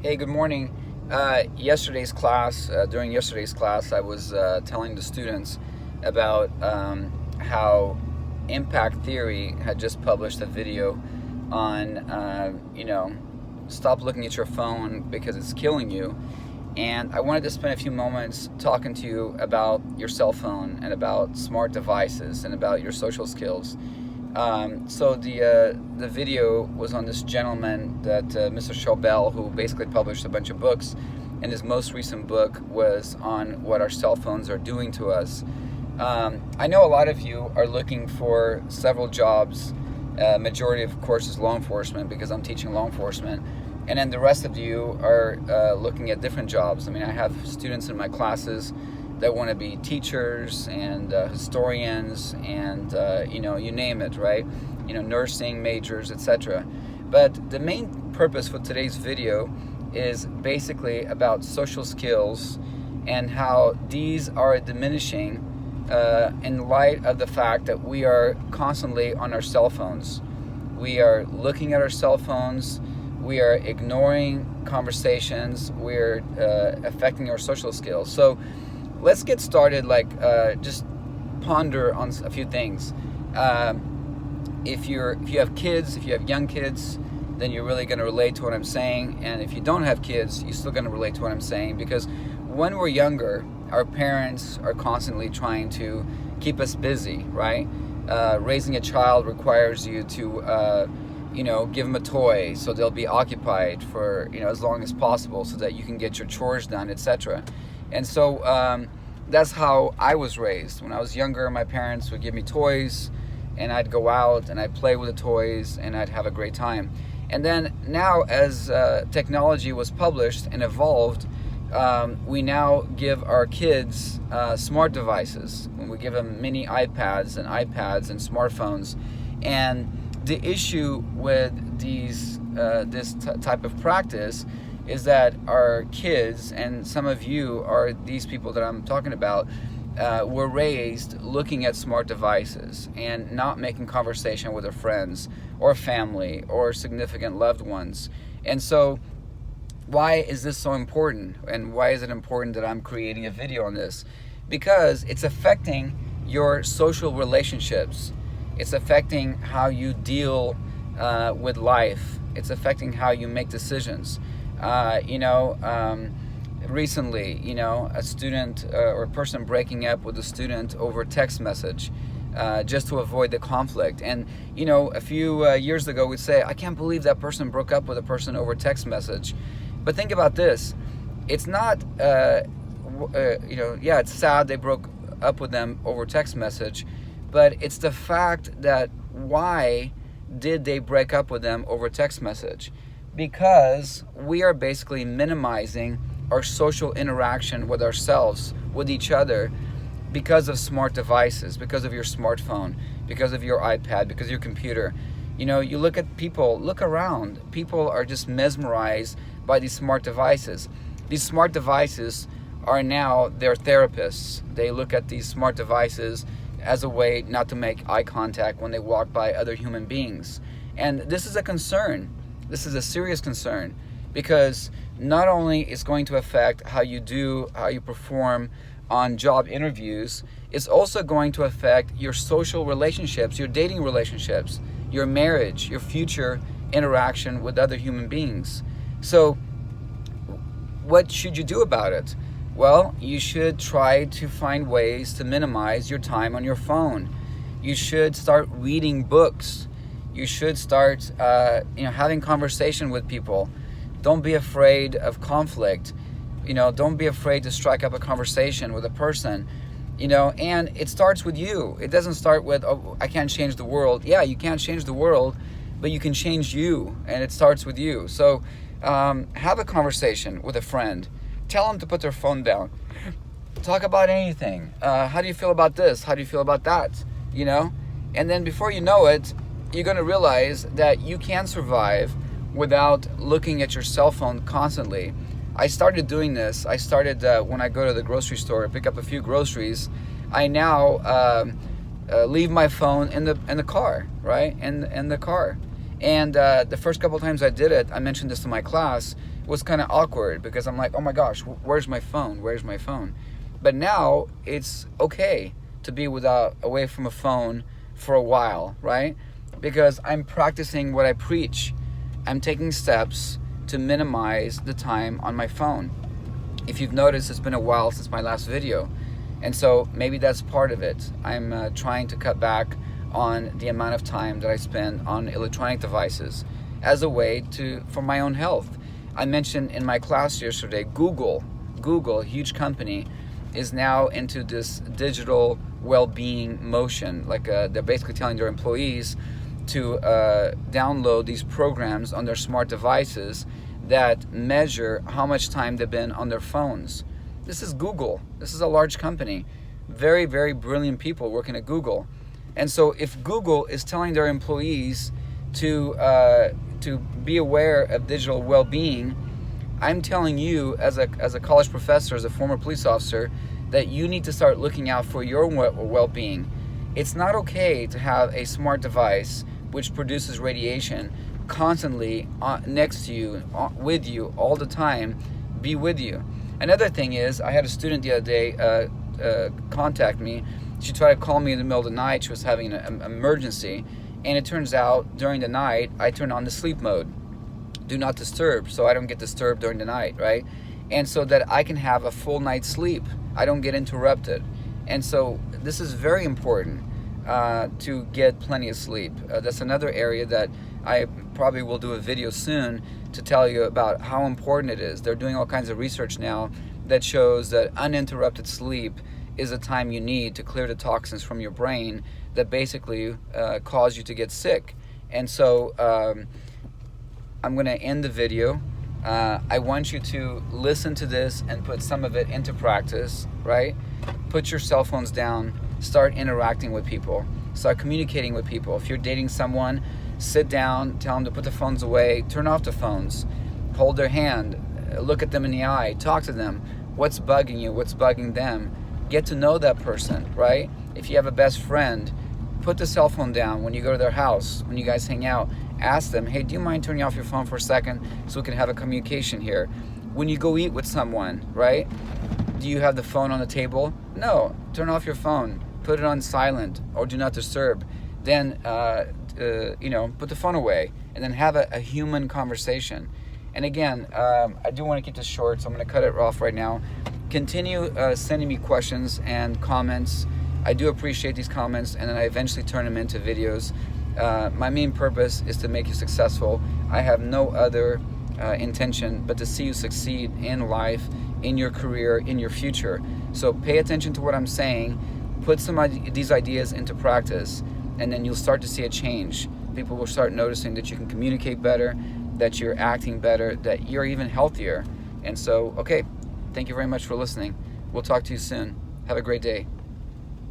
Hey, good morning. During yesterday's class, I was telling the students about how Impact Theory had just published a video on, stop looking at your phone because it's killing you. And I wanted to spend a few moments talking to you about your cell phone and about smart devices and about your social skills. So the video was on this gentleman that Mr. Schobel, who basically published a bunch of books, and his most recent book was on what our cell phones are doing to us. I know a lot of you are looking for several jobs. Majority, of course, is law enforcement because I'm teaching law enforcement, and then the rest of you are looking at different jobs. I mean, I have students in my classes that want to be teachers and historians and you name it, right? Nursing majors, etc. But the main purpose for today's video is basically about social skills and how these are diminishing in light of the fact that we are constantly on our cell phones. We are looking at our cell phones. We are ignoring conversations. We're affecting our social skills. So let's get started. Just ponder on a few things. If you have kids, if you have young kids, then you're really going to relate to what I'm saying. And if you don't have kids, you're still going to relate to what I'm saying, because when we're younger, our parents are constantly trying to keep us busy, right? Raising a child requires you to give them a toy so they'll be occupied for as long as possible so that you can get your chores done, etc. And so that's how I was raised. When I was younger, my parents would give me toys, and I'd go out and I'd play with the toys and I'd have a great time. And then now, as technology was published and evolved, we now give our kids smart devices. When we give them mini iPads and smartphones. And the issue with this type of practice is that our kids, and some of you are these people that I'm talking about, were raised looking at smart devices and not making conversation with their friends or family or significant loved ones. And so why is this so important? And why is it important that I'm creating a video on this? Because it's affecting your social relationships. It's affecting how you deal with life. It's affecting how you make decisions. Recently, a student or a person breaking up with a student over text message just to avoid the conflict. And, a few years ago, we'd say, I can't believe that person broke up with a person over text message. But think about this. It's not, it's sad they broke up with them over text message, but it's the fact that why did they break up with them over text message? Because we are basically minimizing our social interaction with ourselves, with each other, because of smart devices, because of your smartphone, because of your iPad, because of your computer. You look at people, look around. People are just mesmerized by these smart devices. These smart devices are now their therapists. They look at these smart devices as a way not to make eye contact when they walk by other human beings. And this is a concern. This is a serious concern, because not only is going to affect how you perform on job interviews, it's also going to affect your social relationships, your dating relationships, your marriage, your future interaction with other human beings. So what should you do about it? Well, you should try to find ways to minimize your time on your phone. You should start reading books. You should start having conversation with people. Don't be afraid of conflict. Don't be afraid to strike up a conversation with a person. And it starts with you. It doesn't start with, oh, I can't change the world. Yeah, you can't change the world, but you can change you, and it starts with you. So have a conversation with a friend. Tell them to put their phone down. Talk about anything. How do you feel about this? How do you feel about that? And then before you know it, you're going to realize that you can survive without looking at your cell phone constantly. I started doing this. I started when I go to the grocery store, pick up a few groceries. I now leave my phone in the car, right? In the car. And the first couple of times I did it, I mentioned this to my class, was kind of awkward because I'm like, oh my gosh, where's my phone? Where's my phone? But now it's okay to be away from a phone for a while, right? Because I'm practicing what I preach. I'm taking steps to minimize the time on my phone. If you've noticed, it's been a while since my last video. And so maybe that's part of it. I'm trying to cut back on the amount of time that I spend on electronic devices as a way for my own health. I mentioned in my class yesterday, Google, a huge company, is now into this digital well-being motion. Like they're basically telling their employees to download these programs on their smart devices that measure how much time they've been on their phones. This is Google. This is a large company. Very, very brilliant people working at Google. And so if Google is telling their employees to be aware of digital well-being, I'm telling you as a college professor, as a former police officer, that you need to start looking out for your well-being. It's not okay to have a smart device which produces radiation constantly next to you, with you, all the time, be with you. Another thing is, I had a student the other day contact me. She tried to call me in the middle of the night. She was having an emergency, and it turns out during the night I turn on the sleep mode, do not disturb, so I don't get disturbed during the night, right? And so that I can have a full night's sleep. I don't get interrupted. And so this is very important to get plenty of sleep. That's another area that I probably will do a video soon to tell you about how important it is. They're doing all kinds of research now that shows that uninterrupted sleep is the time you need to clear the toxins from your brain that basically cause you to get sick. And so I'm going to end the video. I want you to listen to this and put some of it into practice, right? Put your cell phones down, start interacting with people, start communicating with people. If you're dating someone, sit down, tell them to put the phones away, turn off the phones, hold their hand, look at them in the eye, talk to them. What's bugging you? What's bugging them? Get to know that person, right? If you have a best friend, put the cell phone down when you go to their house, when you guys hang out. Ask them, hey, do you mind turning off your phone for a second so we can have a communication here? When you go eat with someone, right? Do you have the phone on the table? No, turn off your phone. Put it on silent or do not disturb. Then, put the phone away and then have a human conversation. And again, I do want to keep this short, so I'm going to cut it off right now. Continue sending me questions and comments. I do appreciate these comments, and then I eventually turn them into videos. My main purpose is to make you successful. I have no other intention but to see you succeed in life, in your career, in your future. So pay attention to what I'm saying, put some of these ideas into practice, and then you'll start to see a change. People will start noticing that you can communicate better, that you're acting better, that you're even healthier. And so, okay, thank you very much for listening. We'll talk to you soon. Have a great day.